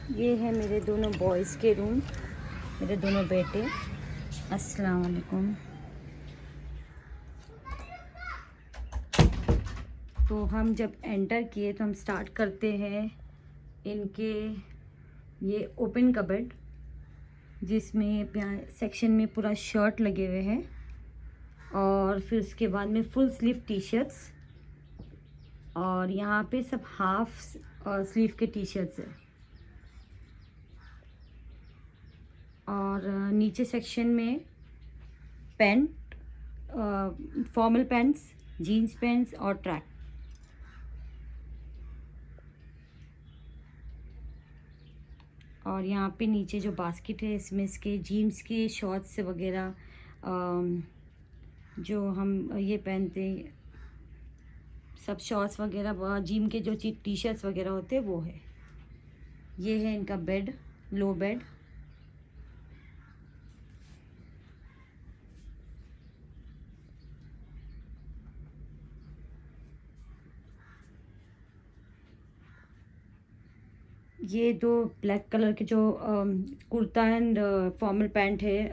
ये है मेरे दोनों बॉयज़ के रूम, मेरे दोनों बेटे। अस्सलाम वालेकुम। तो हम जब एंटर किए तो हम स्टार्ट करते हैं इनके ये ओपन कबर्ड, जिसमें सेक्शन में पूरा शर्ट लगे हुए हैं और फिर उसके बाद में फुल स्लीव टी शर्ट्स, और यहाँ पे सब हाफ स्लीव के टी शर्ट्स है। और नीचे सेक्शन में pant, formal pants, jeans pants और ट्रैक। और यहाँ पे नीचे जो बास्केट है इसमें इसके जीन्स के शॉर्ट्स वगैरह, जो हम ये पहनते सब शॉर्ट्स वगैरह, जिम के जो टी शर्ट्स वगैरह होते हैं वो है। ये है इनका बेड, लो बेड। ये दो ब्लैक कलर के जो कुर्ता एंड फॉर्मल पैंट है,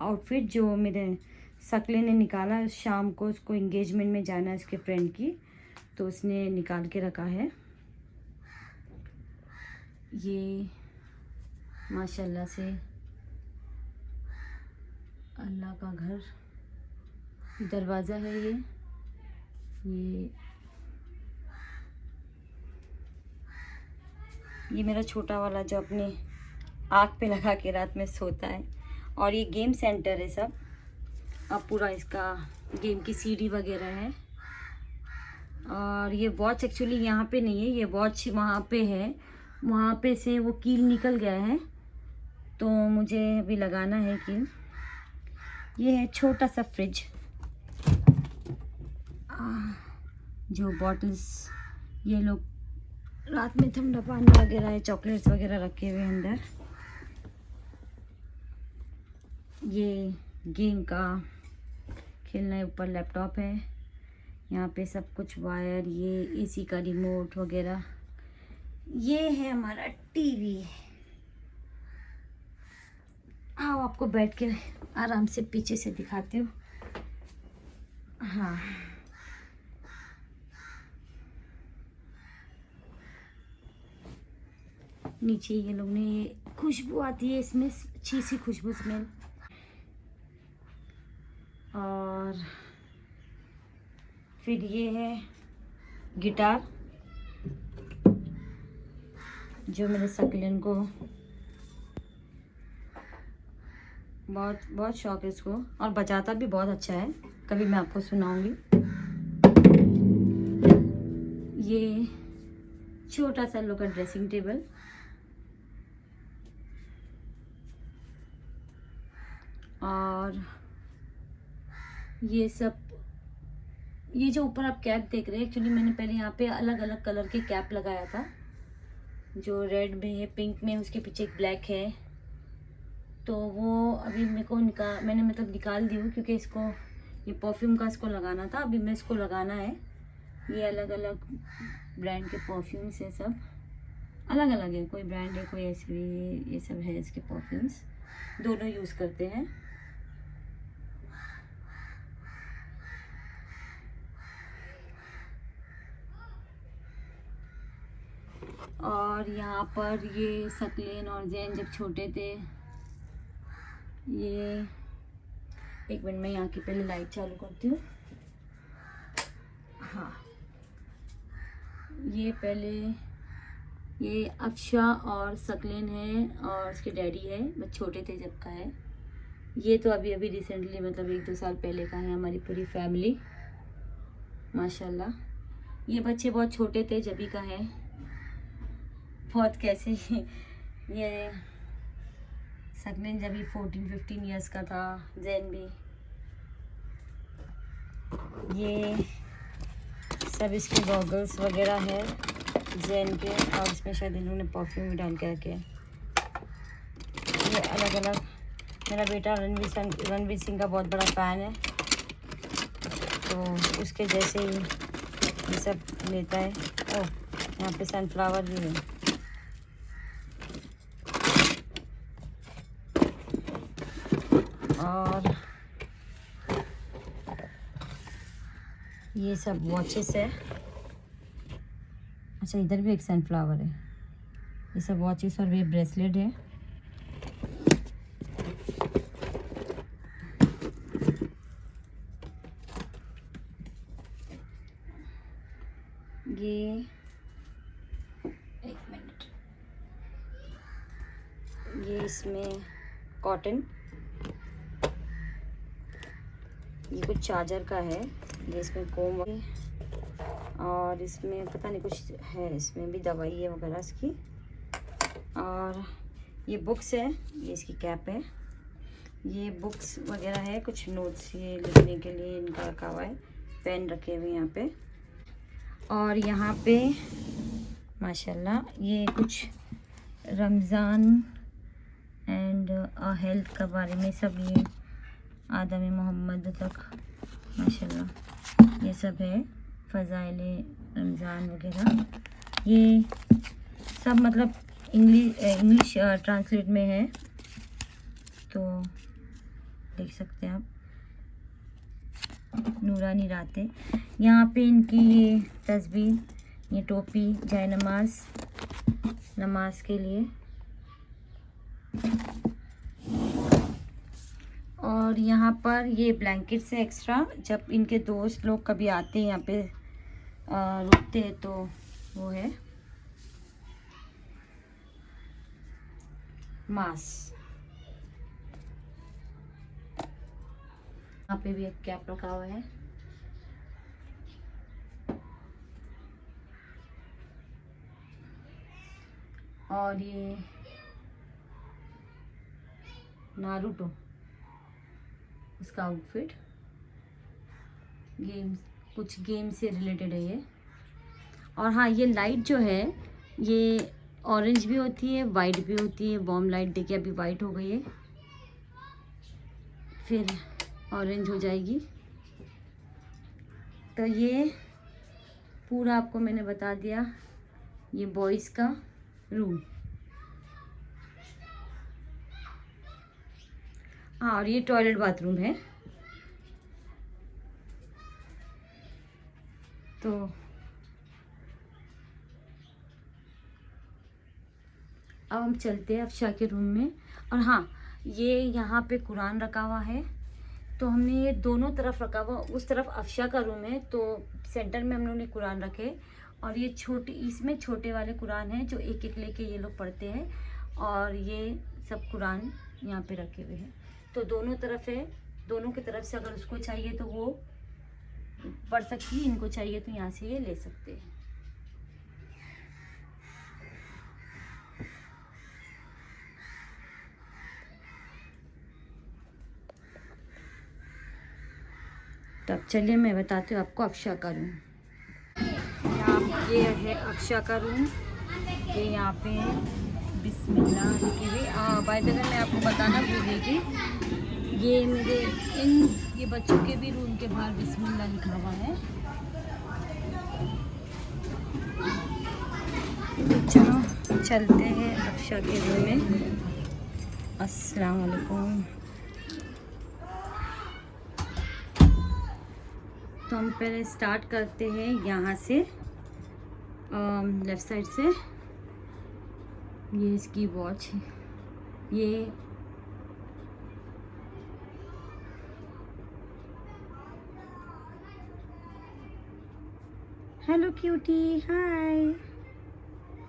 आउटफिट जो मेरे शकले ने निकाला शाम को, उसको एंगेजमेंट में जाना है उसके फ्रेंड की, तो उसने निकाल के रखा है। ये माशाल्लाह से अल्लाह का घर, दरवाज़ा है ये मेरा छोटा वाला जो अपने आँख पे लगा के रात में सोता है। और ये गेम सेंटर है सब, अब पूरा इसका गेम की सीडी वगैरह है। और ये वॉच एक्चुअली यहाँ पे नहीं है, ये वॉच वहाँ पे है, वहाँ पे से वो कील निकल गया है तो मुझे अभी लगाना है कील। ये है छोटा सा फ्रिज, जो बॉटल्स ये लोग रात में ठंडा पानी वगैरह है, चॉकलेट्स वगैरह रखे हुए अंदर। ये गेम का खेलना है, ऊपर लैपटॉप है, यहाँ पे सब कुछ वायर, ये एसी का रिमोट वगैरह। ये है हमारा टीवी। आओ आपको बैठ के आराम से पीछे से दिखाती हूँ। हाँ, नीचे ये लोग ने खुशबू आती है इसमें, अच्छी सी खुशबू स्मेल। और फिर ये है गिटार, जो मेरे सकलेन को बहुत बहुत शौक है इसको, और बजाता भी बहुत अच्छा है, कभी मैं आपको सुनाऊंगी। ये छोटा सा लोग का ड्रेसिंग टेबल, और ये सब, ये जो ऊपर आप कैप देख रहे हैं, एक्चुअली मैंने पहले यहाँ पे अलग अलग कलर के कैप लगाया था, जो रेड में है, पिंक में, उसके पीछे एक ब्लैक है, तो वो अभी मेरे को मैंने मतलब निकाल दी हूँ, क्योंकि इसको ये परफ्यूम का इसको लगाना था, अभी मैं इसको लगाना है। ये अलग अलग ब्रांड के परफ्यूम्स है, सब अलग अलग है, कोई ब्रांड है कोई ऐसे भी, ये सब है इसके परफ्यूम्स, दोनों यूज़ करते हैं। और यहाँ पर ये सकलेन और जैन जब छोटे थे, ये एक मिनट में यहाँ की पहले लाइट चालू करती हूँ। हाँ, ये पहले ये अफशा और सकलेन है और उसके डैडी है, बस छोटे थे जब का है। ये तो अभी अभी रिसेंटली मतलब 1-2 साल पहले का है, हमारी पूरी फैमिली माशाल्लाह। ये बच्चे बहुत छोटे थे जब का है, बहुत कैसे ये सकलेन जब 14-15 ईयर्स का था, जैन भी। ये सब इसके गॉगल्स वगैरह है जैन के, और इसमें शायद इन्होंने परफ्यूम भी डाल के रखे हैं। ये अलग अलग, मेरा बेटा रणवीर सिंह का बहुत बड़ा फ़ैन है, तो उसके जैसे ही ये सब लेता है। ओह, यहाँ पे सनफ्लावर भी है। और ये सब वॉचेस है। अच्छा, इधर भी एक सनफ्लावर है। ये सब वॉचेस और ये ब्रेसलेट है। ये एक मिनट, ये इसमें कॉटन, ये कुछ चार्जर का है। ये इसमें कोम और इसमें पता नहीं कुछ है, इसमें भी दवाई है वगैरह इसकी। और ये बुक्स है, ये इसकी कैप है। ये बुक्स वगैरह है, कुछ नोट्स ये लिखने के लिए इनका रखा हुआ है। पेन रखे हुए यहाँ पे। और यहाँ पे माशाल्लाह ये कुछ रमज़ान एंड हेल्थ के बारे में सब, ये आदम मोहम्मद तक माशाल्लाह ये सब है, फ़ज़ाइले रमज़ान वगैरह। ये सब मतलब इंग्लिश ट्रांसलेट में है, तो देख सकते हैं आप। नूरानी रातें, यहाँ पे इनकी ये तस्बीह, ये टोपी, जाए नमाज के लिए। और यहाँ पर ये ब्लैंकेट्स है एक्स्ट्रा, जब इनके दोस्त लोग कभी आते हैं यहाँ पे रुकते हैं तो वो है। मास, यहाँ पे भी एक कैप रखा हुआ है। और ये नारुतो उसका आउटफिट, कुछ गेम से रिलेटेड है ये। और हाँ, ये लाइट जो है ये ऑरेंज भी होती है, वाइट भी होती है। बॉम लाइट देखिए, अभी वाइट हो गई है, फिर ऑरेंज हो जाएगी। तो ये पूरा आपको मैंने बता दिया। ये बॉयज़ का रूम। हाँ, और ये टॉयलेट बाथरूम है। तो अब हम चलते हैं अफशा के रूम में। और हाँ, ये यहाँ पे कुरान रखा हुआ है, तो हमने ये दोनों तरफ रखा हुआ। उस तरफ अफशा का रूम है, तो सेंटर में हम लोगों ने कुरान रखे। और ये छोटे, इसमें छोटे वाले कुरान हैं जो एक एक लेके ये लोग पढ़ते हैं। और ये सब कुरान यहाँ पे रखे हुए हैं, तो दोनों तरफ है। दोनों की तरफ से अगर उसको चाहिए तो वो पढ़ सकती है, इनको चाहिए तो यहाँ से ये ले सकते हैं। तो अब चलिए मैं बताती हूँ आपको अफशा का रूम। ये है अफशा का रूम। ये यहाँ पे बिस्मिल्लाह लिखी हुई। बाय द वे मैं आपको बताना भूल गई थी, ये मेरे ये बच्चों के भी रूम के बाहर बिस्मिल्लाह लिखा हुआ है। तो चलो चलते हैं अफशा के रूम में। अस्सलाम वालेकुम। तो हम पहले स्टार्ट करते हैं यहाँ से, लेफ़्ट साइड से। ये इसकी वॉच है। ये हेलो क्यूटी, हाय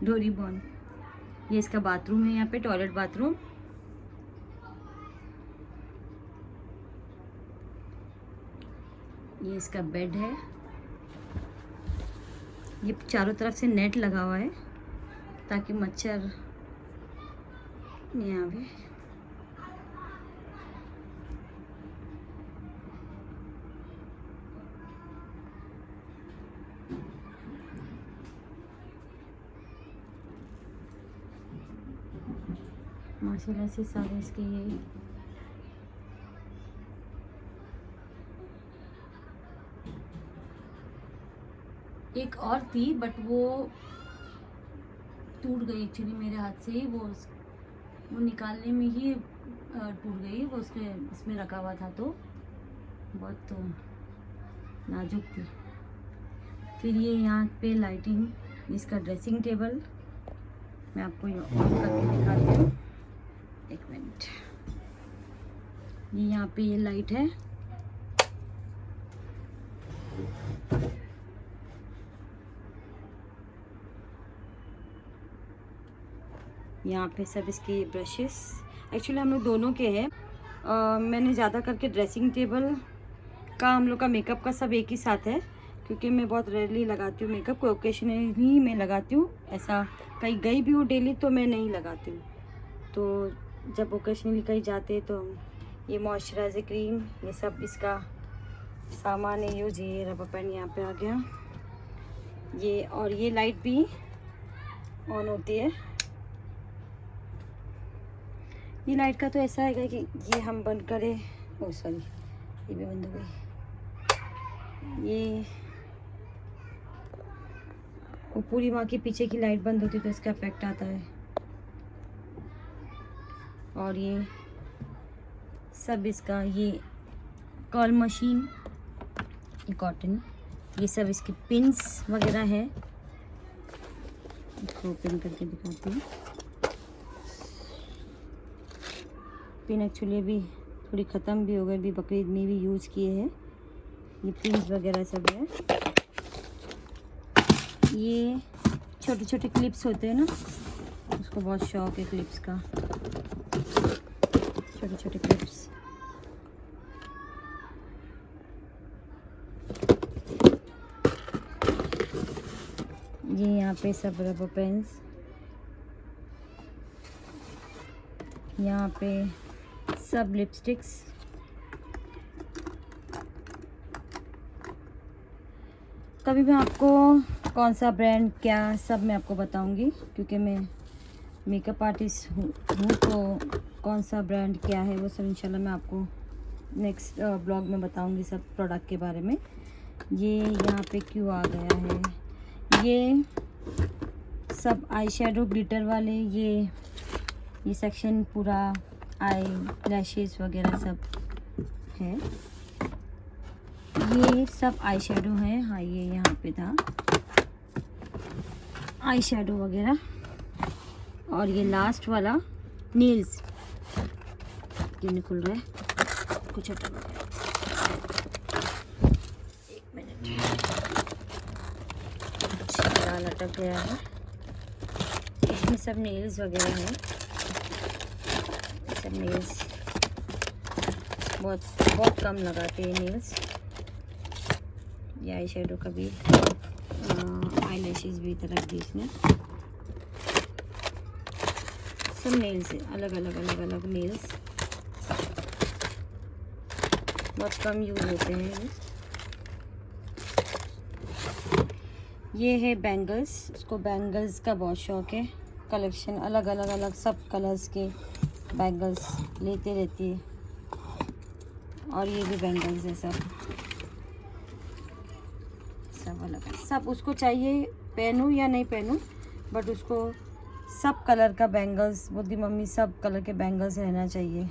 डोरीबॉन। ये इसका बाथरूम है, यहाँ पे टॉयलेट बाथरूम। ये इसका बेड है। ये चारों तरफ से नेट लगा हुआ है ताकि मच्छर नहीं आवे। माशाल्लाह से सारे इसके ये एक और थी, बट वो टूट गई एक्चुअली मेरे हाथ से ही। वो वो निकालने में ही टूट गई, वो उसके इसमें रखा हुआ था तो बहुत तो नाजुक थी। फिर ये यहाँ पे लाइटिंग, इसका ड्रेसिंग टेबल मैं आपको ऑन करके दिखाती हूँ, एक मिनट। ये यहाँ पे ये लाइट है, यहाँ पे सब इसके ब्रशेस एक्चुअली हम लोग दोनों के हैं। मैंने ज़्यादा करके ड्रेसिंग टेबल का हम लोग का मेकअप का सब एक ही साथ है, क्योंकि मैं बहुत रेयरली लगाती हूँ मेकअप, कोई ओकेशनली मैं लगाती हूँ, ऐसा कहीं गई भी हूँ डेली तो मैं नहीं लगाती हूँ। तो जब ओकेशनली कहीं जाते तो ये मॉइस्चराइजर क्रीम, ये सब इसका सामान है यूज। ये रबर बैंड यहाँ पे आ गया ये, और ये लाइट भी ऑन होती है। ये लाइट का तो ऐसा है कि ये हम बंद करें, ओ सॉरी ये भी बंद हो गई। ये वो पूरी वहाँ की पीछे की लाइट बंद होती है तो इसका इफेक्ट आता है। और ये सब इसका ये कर्ल मशीन, ये कॉटन, ये सब इसके पिन्स वगैरह है। इसको ओपन करके दिखाती हूँ। पिन एक्चुअली अभी थोड़ी ख़त्म भी हो गई, अभी बकरीद में भी यूज़ किए हैं। ये पिन्स वगैरह सब है। ये छोटे छोटे क्लिप्स होते हैं ना, उसको बहुत शौक है क्लिप्स का, छोटे छोटे क्लिप्स। ये यहाँ पे सब रबर पेन्स, यहाँ पे सब लिपस्टिक्स, कभी मैं आपको कौन सा ब्रांड क्या सब मैं आपको बताऊंगी, क्योंकि मैं मेकअप आर्टिस्ट हूँ तो कौन सा ब्रांड क्या है वो सब इंशाल्लाह मैं आपको नेक्स्ट ब्लॉग में बताऊंगी सब प्रोडक्ट के बारे में। ये यहाँ पे क्यों आ गया है, ये सब आई शेडो ग्लिटर वाले, ये सेक्शन पूरा आई लैशेस वगैरह सब है। ये सब आई शेडो है, हाँ ये यहाँ पे था आई शेडो वगैरह। और ये लास्ट वाला नील्स, ये निकल रहा है कुछ अटक गया, एक मिनट, लाल अटक गया है। इसमें सब नील्स वगैरह हैं, सब नील्स बहुत कम लगाते हैं नील्स। ये आई शेडो का भी आई लैशेज़ भी तरह दी इसमें, सब नेल्स है, अलग अलग नेल्स, बहुत कम यूज होते हैं। ये है बैंगल्स, उसको बैंगल्स का बहुत शौक है, कलेक्शन अलग सब कलर्स के बैंगल्स लेते रहती है। और ये भी बैंगल्स है, सब अलग, सब उसको चाहिए पहनूं या नहीं पहनूं, बट उसको सब कलर का बैंगल्स बोलती मम्मी, सब कलर के बैंगल्स रहना चाहिए।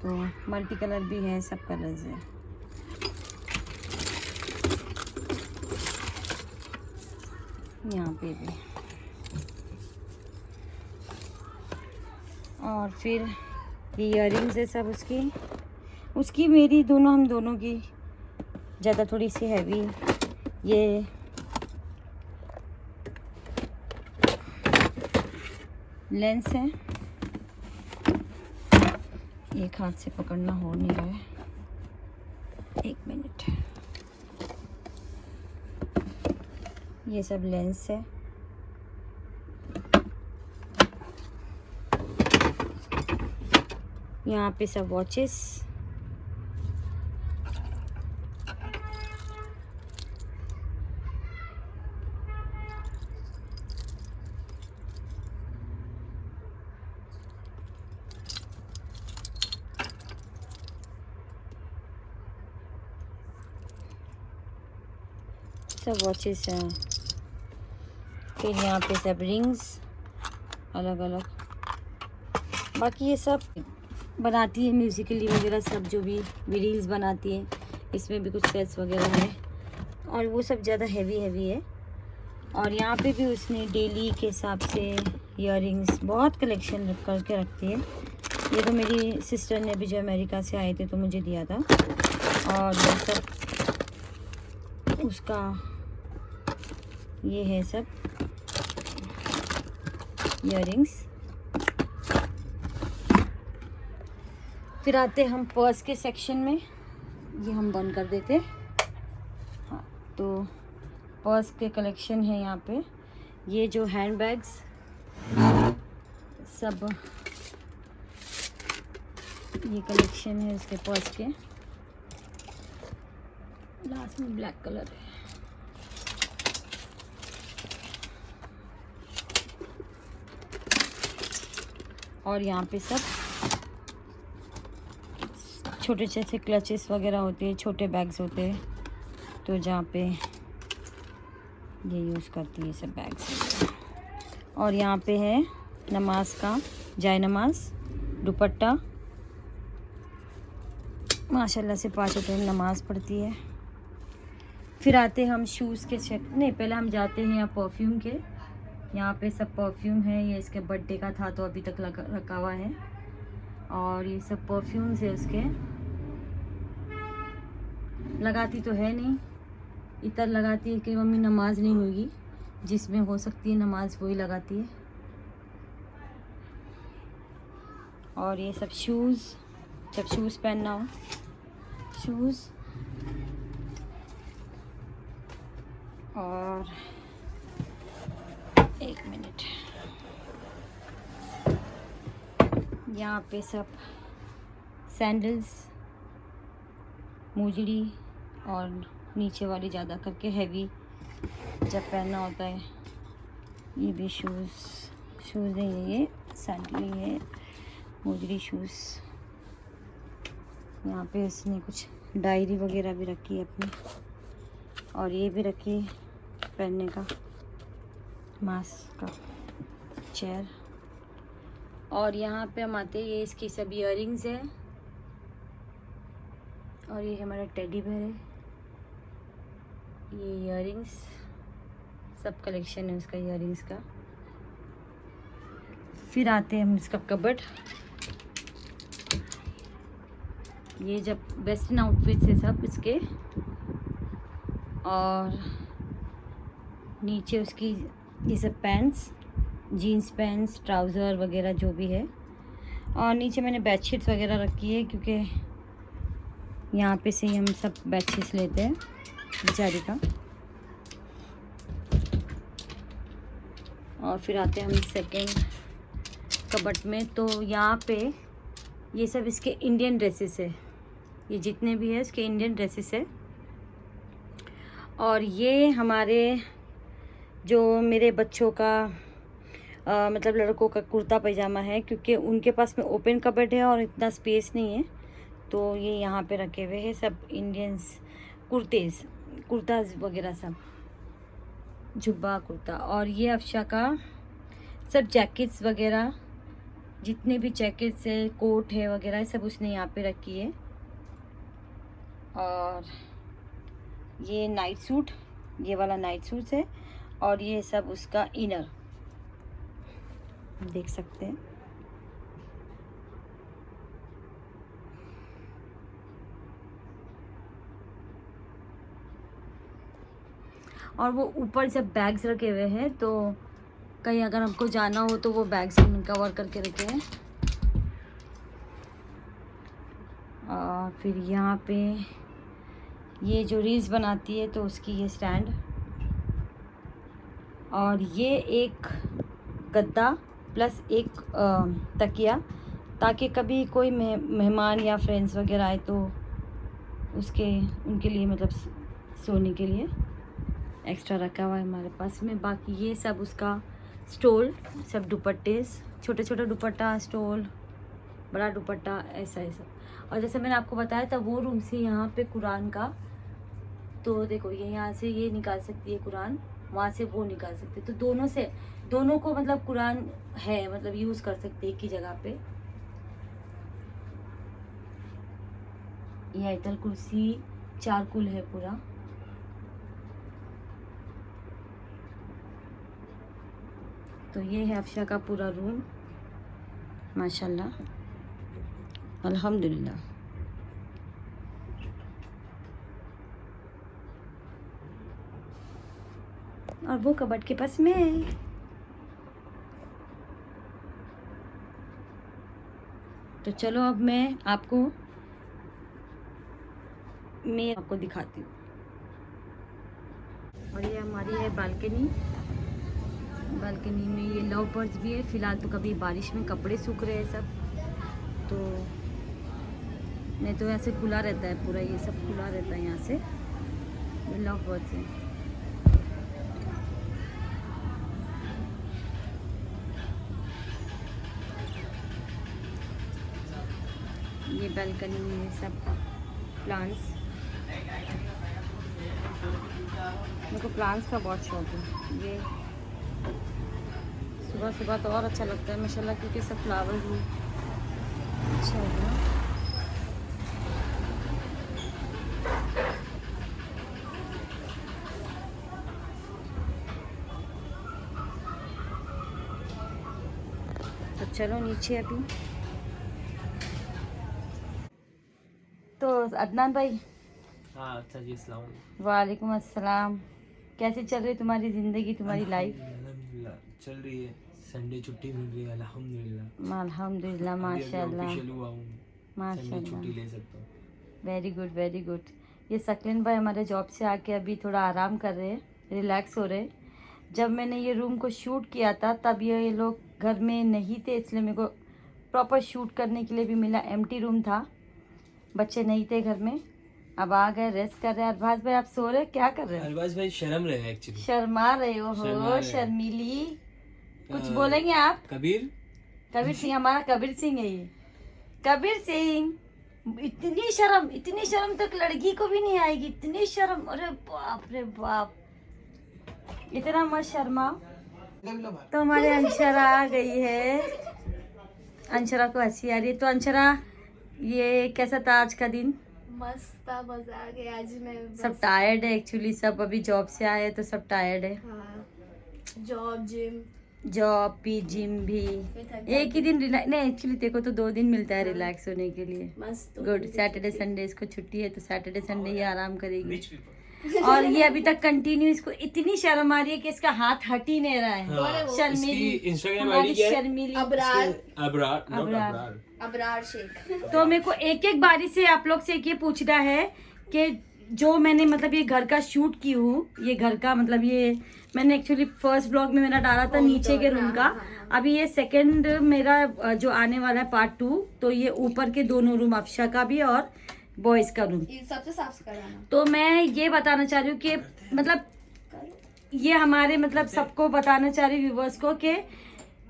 तो मल्टी कलर भी है, सब कलर्स है। यहाँ पे भी, और फिर ये ईयरिंग्स है सब उसकी मेरी दोनों, हम दोनों की ज़्यादा थोड़ी सी हैवी। ये लेंस है, एक हाथ से पकड़ना हो नहीं रहा है, एक मिनट। ये सब लेंस है। यहाँ पे सब वॉचेस, सब वॉचेस हैं। फिर यहाँ पे सब रिंग्स अलग अलग, बाकी ये सब बनाती है म्यूज़िकली वगैरह, सब जो भी रील्स बनाती है, इसमें भी कुछ सेट्स वगैरह है और वो सब ज़्यादा हैवी है। और यहाँ पे भी उसने डेली के हिसाब से इयररिंग्स बहुत कलेक्शन रख करके रखती है। ये तो मेरी सिस्टर ने भी जो अमेरिका से आए थे तो मुझे दिया था। और ये सब उसका ये है सब इयररिंग्स। फिर आते हम पर्स के सेक्शन में, ये हम बंद कर देते। हाँ, तो पर्स के कलेक्शन है यहाँ पे। ये जो हैंड बैग्स सब, ये कलेक्शन है इसके पर्स के। लास्ट में ब्लैक कलर है। और यहाँ पे सब छोटे जैसे क्लचेस वगैरह होते हैं, छोटे बैग्स होते हैं, तो जहाँ पे ये यूज़ करती है सब बैग्स। और यहाँ पे है नमाज का जाय नमाज दुपट्टा, माशाल्लाह से 5 टाइम नमाज़ पढ़ती है। फिर आते हम शूज़ के नहीं, पहले हम जाते हैं यहाँ परफ्यूम के। यहाँ पे सब परफ्यूम है, ये इसके बर्थडे का था तो अभी तक रखा हुआ है। और ये सब परफ्यूम्स है उसके, लगाती तो है नहीं, इतर लगाती है कि मम्मी नमाज नहीं होगी, जिसमें हो सकती है नमाज वही लगाती है। और ये सब शूज़, जब शूज़ पहनना हो शूज़। और एक मिनट, यहाँ पे सब सैंडल्स, मोजड़ी और नीचे वाली ज़्यादा करके हैवी जब पहनना होता है। ये भी शूज़ है, ये सैंडल है, मोजड़ी शूज़। यहाँ पे इसने कुछ डायरी वगैरह भी रखी है अपनी, और ये भी रखी है पहनने का मास्क का चेयर। और यहाँ पे हम आते हैं, ये इसकी सब इयररिंग्स है। और ये हमारा टेडी बेयर है, ये इयररिंग्स सब कलेक्शन है उसका इयररिंग्स का। फिर आते हैं हम इसका कबर्ड। ये जब वेस्टर्न आउटफिट्स है सब इसके, और नीचे उसकी ये सब पैंट्स, जीन्स पैंट्स, ट्राउज़र वगैरह जो भी है। और नीचे मैंने बेडशीट्स वगैरह रखी है, क्योंकि यहाँ पे से ही हम सब बेडशीट्स लेते हैं बेचारी का। और फिर आते हैं हम सेकेंड कबर्ड में, तो यहाँ पे ये सब इसके इंडियन ड्रेसेस है, ये जितने भी है इसके इंडियन ड्रेसेस है। और ये हमारे जो मेरे बच्चों का मतलब लड़कों का कुर्ता पैजामा है, क्योंकि उनके पास में ओपन कबर्ड है और इतना स्पेस नहीं है, तो ये यहाँ पे रखे हुए हैं सब इंडियंस कुर्ताज़ वगैरह सब, जुब्बा कुर्ता। और ये अफशा का सब जैकेट्स वगैरह, जितने भी जैकेट्स है, कोट है वगैरह, सब उसने यहाँ पे रखी है। और ये नाइट सूट, ये वाला नाइट सूट है। और ये सब उसका इनर देख सकते हैं। और वो ऊपर जब बैग्स रखे हुए हैं, तो कहीं अगर हमको जाना हो तो वो बैग्स हम कवर करके रखे हैं। और फिर यहाँ पे ये जो रील्स बनाती है तो उसकी ये स्टैंड, और ये एक गद्दा प्लस एक तकिया, ताकि कभी कोई मेहमान या फ्रेंड्स वगैरह आए तो उनके लिए मतलब सोने के लिए एक्स्ट्रा रखा हुआ है हमारे पास में। बाकी ये सब उसका स्टोल, सब दुपट्टे, छोटे छोटे दुपट्टा, स्टोल, बड़ा दुपट्टा, ऐसा ऐसा। और जैसे मैंने आपको बताया था, वो रूम से यहाँ पे कुरान का, तो देखो ये यहाँ से ये निकाल सकती है कुरान, वहाँ से वो निकाल सकते, तो दोनों को मतलब कुरान है, मतलब यूज़ कर सकते एक ही जगह पे। ये आयतल कुर्सी चारकुल है पूरा। तो ये है अफशा का पूरा रूम, माशाल्लाह अल्हम्दुलिल्लाह। और वो कबर्ड के पास में तो चलो अब मैं आपको दिखाती हूँ। और ये हमारी है बालकनी। बालकनी में ये लव बर्ड्स भी है। फिलहाल तो कभी बारिश में कपड़े सूख रहे हैं सब, तो नहीं तो ऐसे खुला रहता है पूरा, ये सब खुला रहता है यहाँ से। ये लव बर्ड्स हैं। ये बालकनी में सब प्लांट्स, मेरे को प्लांट्स का बहुत शौक है। ये सुबह सुबह तो और अच्छा लगता है माशाल्लाह, क्योंकि सब फ्लावर्स भी अच्छा हो गया। तो चलो नीचे अभी। तो अदनान भाई। हाँ अच्छा जी, अस्सलाम वालेकुम। वालेकुम अस्सलाम। कैसे चल रही तुम्हारी ज़िंदगी, तुम्हारी लाइफ? अल्हम्दुलिल्लाह चल रही है। संडे छुट्टी मिल रही है अल्हम्दुलिल्लाह। अल्हम्दुलिल्लाह माशाल्लाह ऑफिशियल हुआ हूँ, संडे छुट्टी ले सकता हूँ। Very good very good. ये सकलिन भाई हमारे जॉब से आके अभी थोड़ा आराम कर रहे हैं, रिलैक्स हो रहे हैं। जब मैंने ये रूम को शूट किया था तब ये लोग घर में नहीं थे, इसलिए मेरे को प्रॉपर शूट करने के लिए भी मिला। एम्प्टी रूम था, बच्चे नहीं थे घर में। अब आ गए, रेस्ट कर रहे हैं। अरबाज भाई आप सो रहे, क्या कर रहे हो? अरबाज भाई शर्म रहे हैं एक्चुअली, शर्मा रहे हो? शर्मीली कुछ बोलेंगे आप? कबीर सिंह, हमारा कबीर सिंह है ये, कबीर सिंह। इतनी शर्म तक लड़की को भी नहीं आएगी, इतनी शर्म। अरे बाप रे बाप, इतना मत शर्मा। तो हमारे अंशरा आ गई है, अंशरा को हंसी आ रही है। तो अंशरा, ये कैसा था आज का दिन? मस्त था, मजा आ गया। आज मैं सब टायर्ड है एक्चुअली, सब अभी जॉब से आए हैं तो सब टायर्ड है। हाँ, जॉब भी जिम भी। एक ही दिन रिलैक्स नहीं, एक्चुअली देखो तो 2 दिन मिलता है रिलैक्स होने के लिए। मस्त। गुड। सैटरडे संडे इसको छुट्टी है, तो सैटरडे संडे ये आराम करेगी। और ये अभी तक कंटिन्यू, इसको इतनी शर्म आ रही है कि इसका हाथ हट ही नहीं रहा है। हाँ, शर्मीली, इंस्टाग्राम आईडी क्या है? शर्मीली अबरार शेख। तो मेरे को एक बारी से आप लोग से ये पूछना है कि जो मैंने मतलब ये घर का शूट की हूँ, ये घर का मतलब ये मैंने एक्चुअली फर्स्ट ब्लॉग में मेरा डाला था नीचे के रूम का। अभी ये सेकंड मेरा जो आने वाला है पार्ट 2, तो ये ऊपर के दोनों रूम, अफशा का भी और बॉयज का रूम, सबसे साफ कराना। तो मैं ये बताना चाह रही हूँ कि मतलब ये हमारे मतलब सबको बताना चाह रही हूँ व्यूवर्स को कि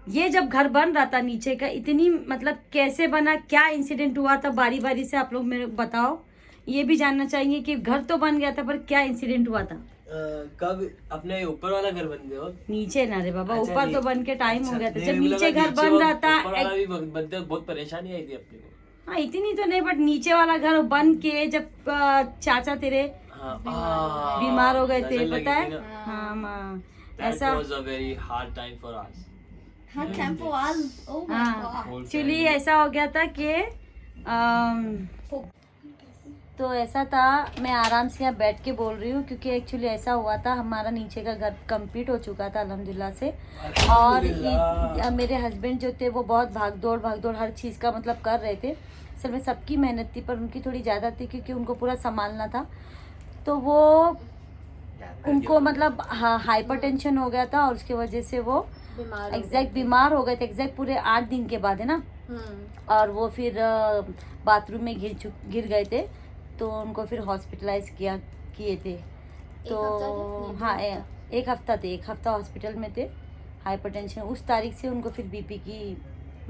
ये जब घर बन रहा था नीचे का, इतनी मतलब कैसे बना, क्या इंसिडेंट हुआ था, बारी बारी से आप लोग मेरे को बताओ। ये भी जानना चाहिए कि घर तो बन गया था पर क्या इंसिडेंट हुआ था। कब अपने ऊपर वाला घर बन गया? नीचे ना रे बाबा, अच्छा, ऊपर तो बन के टाइम हो गया था। जब मुझे नीचे लगा घर बन रहा था, ऊपर वाला भी बनते बहुत परेशानी आई थी अपने को। हाँ इतनी तो नहीं, बट नीचे वाला घर बन के जब चाचा तेरे बीमार हो गए थे, पता है? हाँ माँ, ऐसा एक्चुअली ऐसा हो गया था कि तो ऐसा था। मैं आराम से यहाँ बैठ के बोल रही हूँ क्योंकि एक्चुअली ऐसा हुआ था, हमारा नीचे का घर कंप्लीट हो चुका था अल्हम्दुलिल्लाह से। और मेरे हस्बैंड जो थे वो बहुत भाग दौड़ हर चीज़ का मतलब कर रहे थे। असल में सबकी मेहनत थी पर उनकी थोड़ी ज़्यादा थी क्योंकि उनको पूरा संभालना था। तो वो उनको मतलब हाइपरटेंशन हो गया था और उसकी वजह से वो एग्जैक्ट बीमार हो गए थे, एग्जैक्ट पूरे 8 दिन के बाद, है ना। और वो फिर बाथरूम में गिर गए थे, तो उनको फिर हॉस्पिटलाइज किए थे। तो हाँ एक हफ्ता हॉस्पिटल में थे, हाइपरटेंशन। उस तारीख से उनको फिर बीपी की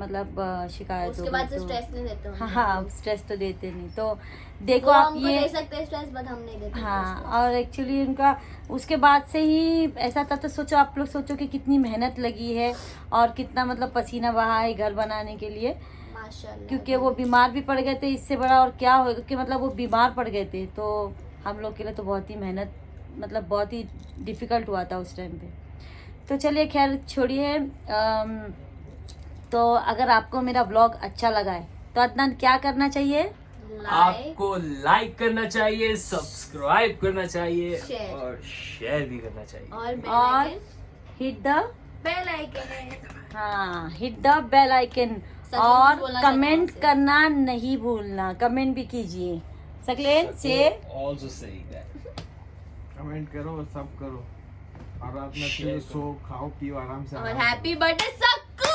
मतलब शिकायत हो गई। तो स्ट्रेस नहीं देते। हाँ स्ट्रेस तो देते नहीं, तो देखो आप ये दे सकते हैं स्ट्रेस, बट हम नहीं देते। हाँ, और एक्चुअली उनका उसके बाद से ही ऐसा था। तो सोचो, आप लोग सोचो कि कितनी मेहनत लगी है और कितना मतलब पसीना बहा है घर बनाने के लिए। माशाल्लाह। क्योंकि वो बीमार भी पड़ गए थे। इससे बड़ा और क्या होगा कि मतलब वो बीमार पड़ गए थे, तो हम लोग के लिए तो बहुत ही मेहनत, मतलब बहुत ही डिफ़िकल्ट हुआ था उस टाइम पे। तो चलिए खैर छोड़िए। तो अगर आपको मेरा व्लॉग अच्छा लगा है तो अदनान क्या करना चाहिए? लाइक आपको लाइक करना चाहिए, सब्सक्राइब करना चाहिए शेयर। और शेयर भी करना चाहिए। और और हिट द बेल आइकन। हाँ, hit the bell icon Sachin और कुछ बोलना चाहता कमेंट है आपसे। करना नहीं भूलना। कमेंट भी कीजिए। सकलेन से Also saying that. कमेंट करो, सब करो और अपना Share फिर सो खाओ पियो आराम से। और आराम हैप्पी बर्थडे सक्कू।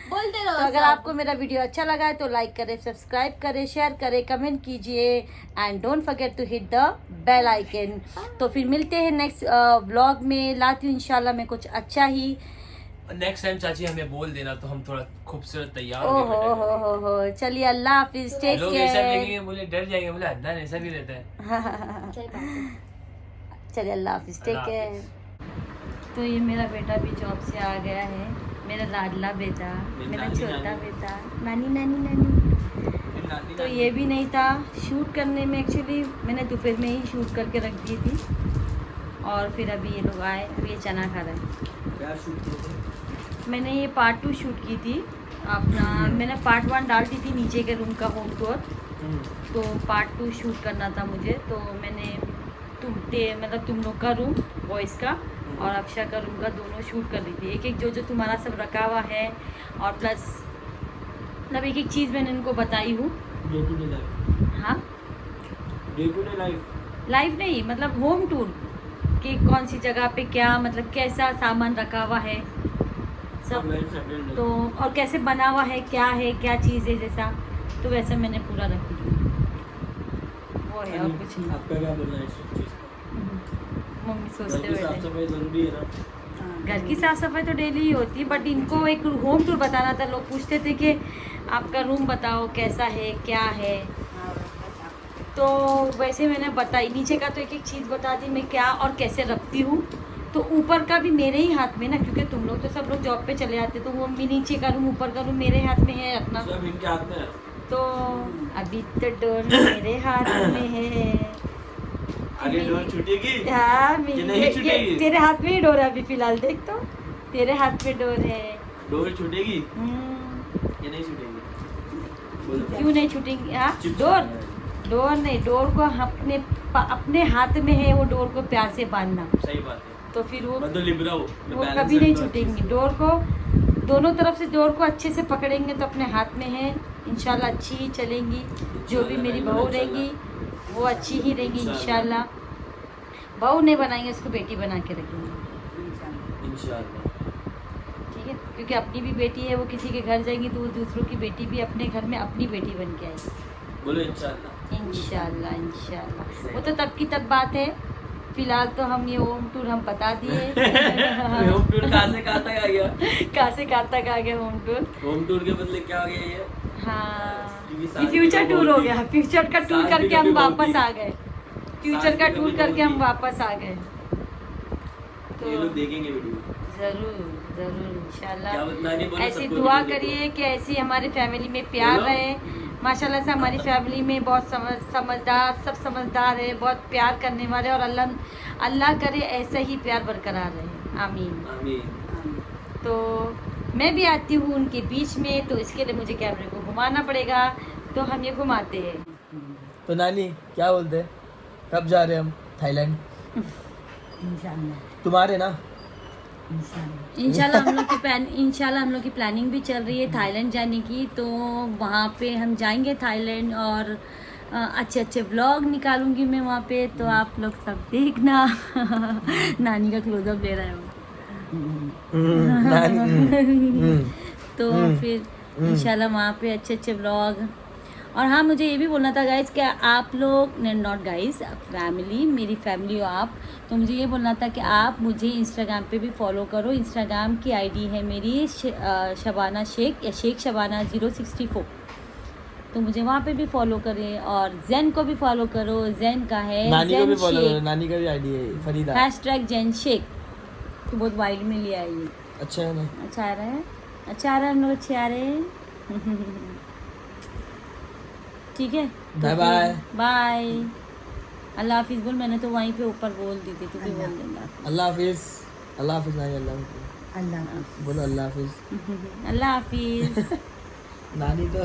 बोलते तो रहो। अगर सब। आपको मेरा वीडियो अच्छा लगा है तो लाइक करें, सब्सक्राइब करें, शेयर करें, कमेंट कीजिए and don't forget to hit the bell icon. तो फिर मिलते हैं नेक्स्ट व्लॉग में। लाती हूँ इंशाल्लाह मैं कुछ अच्छा ही। नेक्स्ट टाइम चाची हमें बोल देना तो हम थोड़ा खूबसूरत तैयार ओ होके बैठेंगे। हो चलिए अल्लाह हाफिज, टेक लोग ऐसा केयर। देखेंगे, बोले डर जाएंगे, बोले अदनान ऐसा भी रहता है। सही बात है। चलिए अल्लाह हाफिज, टेक अल्लाह केयर। तो ये मेरा बेटा भी जॉब से आ गया है, मेरा लाडला बेटा, मेरा नानी, छोटा नानी। बेटा। नानी नानी नानी। तो ये भी नहीं था शूट करने में। एक्चुअली मैंने दोपहर में ही शूट करके रख दी थी और फिर अभी ये लोग आए। अभी ये चना खा रहे हैं। क्या शूट किए थे? मैंने ये पार्ट 2 शूट की थी अपना। मैंने पार्ट 1 डाल दी थी नीचे के रूम का होम टूर, तो पार्ट 2 शूट करना था मुझे। तो मैंने तुम लोग का रूम, बॉयज़ का और अक्षय का रूम का दोनों शूट कर ली थी। एक एक जो तुम्हारा सब रखा हुआ है और प्लस मतलब एक एक चीज़ मैंने इनको बताई हूँ। Day to day life. हाँ, day to day life. Live नहीं, मतलब होम टूर कि कौन सी जगह पे क्या, मतलब कैसा सामान रखा हुआ है सब, तो और कैसे बना हुआ है, क्या चीज़ है जैसा, तो वैसा मैंने पूरा रख दिया। वो है और कुछ नहीं। आपका क्या बोलना है इस चीज़ मम्मी पर? सोचते घर की साफ बैठे। सफाई जरूरी है ना। घर की साफ सफाई तो डेली ही होती है, बट इनको एक होम टूर बताना था। लोग पूछते थे कि आपका रूम बताओ कैसा है, क्या है, तो वैसे मैंने बताई। नीचे का तो एक एक चीज़ बता दी मैं क्या और कैसे रखती हूँ। तो ऊपर का भी मेरे ही हाथ में ना, क्योंकि तुम लोग तो सब लोग जॉब पे चले जाते, तो वो नीचे का रूम ऊपर का रूम मेरे हाथ में है रखना। सब इनके हाथ में है। तो अभी तो डोर मेरे हाथ में है। आगे डोर छूटेगी हाँ, कि नहीं छूटेगी? तेरे हाथ में ही डोर है अभी फिलहाल। देख तो तेरे हाथ में डोर है। डोर छूटेगी हम्म, या नहीं छूटेगी? बोलो। क्यों नहीं छूटेंगी? हाँ, चिप्स डोर खाना है। डोर नहीं, डोर को अपने हाथ में है वो डोर को प्यार से बांधना, सही बात है। तो फिर वो बंदो लिबरा हो, वो बैलेंस कभी नहीं रखो अच्छे से। छूटेंगी। डोर को दोनों तरफ से डोर को अच्छे से पकड़ेंगे तो अपने हाथ में है। इंशाल्लाह अच्छी ही चलेंगी। जो भी मेरी बहू रहेगी वो अच्छी ही रहेगी इंशाल्लाह। बहू नहीं बनाएंगे, उसको बेटी बना के रखेंगे इंशाल्लाह। ठीक है, क्योंकि अपनी भी बेटी है, वो किसी के घर जाएंगी तो वो दूसरों की बेटी भी अपने घर में अपनी बेटी बन के आएगी बोलो इंशाल्लाह। इंशाल्लाह इंशाल्लाह। वो तो तब की तब बात है। फिलहाल तो हम ये होम टूर हम बता दिए। होम टूर कहाँ से कहाँ तक आ गया? कहाँ से कहाँ तक आ गया होम टूर? होम टूर के बदले क्या हो गया ये? हाँ, क्योंकि ये सास फ्यूचर भी टूर हो बहुत गया। ही- फ्यूचर का टूर सास भी करके हम कभी बहुत वापस ही- आ गए। फ्यूचर का भी टूर कभी करके हम बहुत वापस आ गए। ये तो लोग देखेंगे वीडियो। जरूर जरूर क्या इंशाल्लाह नानी बोलो ऐसी सबको दुआ वीडियो देखो। करिए कि ऐसी हमारी फैमिली में प्यार बोलो। रहे। माशाल्लाह से हमारी फैमिली में बहुत समझदार, सब समझदार है, बहुत प्यार करने वाले, और अल्लाह करे ऐसा ही प्यार बरकरार रहे। आमीन। आमीन। तो मैं भी आती हूँ उनके बीच में, तो इसके लिए मुझे कैमरे को घुमाना पड़ेगा, तो हम ये घुमाते हैं। तो नानी क्या बोलते हैं, कब जा रहे हैं हम थाईलैंड? इंशाल्लाह तुम्हारे ना? इंशाल्लाह हम लोग की प्लानिंग भी चल रही है थाईलैंड जाने की। तो वहाँ पे हम जाएंगे थाईलैंड और अच्छे अच्छे व्लॉग निकालूंगी मैं वहाँ पे, तो आप लोग सब देखना। नानी का क्लोजअप ले रहा है वो। तो फिर इंशाल्लाह वहाँ पे अच्छे अच्छे व्लॉग। और हाँ, मुझे ये भी बोलना था गाइज कि आप लोग, नॉट गाइज, फैमिली, मेरी फैमिली हो आप, तो मुझे ये बोलना था कि आप मुझे इंस्टाग्राम पे भी फॉलो करो। इंस्टाग्राम की आईडी है मेरी शबाना शेख, या शेख शबाना 064, तो मुझे वहाँ पे भी फॉलो करें। और जैन को भी फॉलो करो, जैन का है नानी को भी जैन फॉलो करो, शेख, नानी का भी आईडी है फरीदा। #जैन शेख। तो बहुत वाइड में लिया है ये, अच्छा है ना? अच्छा आ रहा है। अच्छा आ रहा है, हम लोग अच्छे आ रहे हैं। ठीक है, बाय बाय। बाय। अल्लाह हाफिज बोल, मैंने तो वहीं पे ऊपर बोल दी थी, तू भी बोल देना। अल्लाह हाफिज। अल्लाह हाफिज नानी, अल्लाह हाफिज अल्लाह हाफिज़। बोलो, अल्लाह हाफिज। अल्लाह हाफिज। नानी तो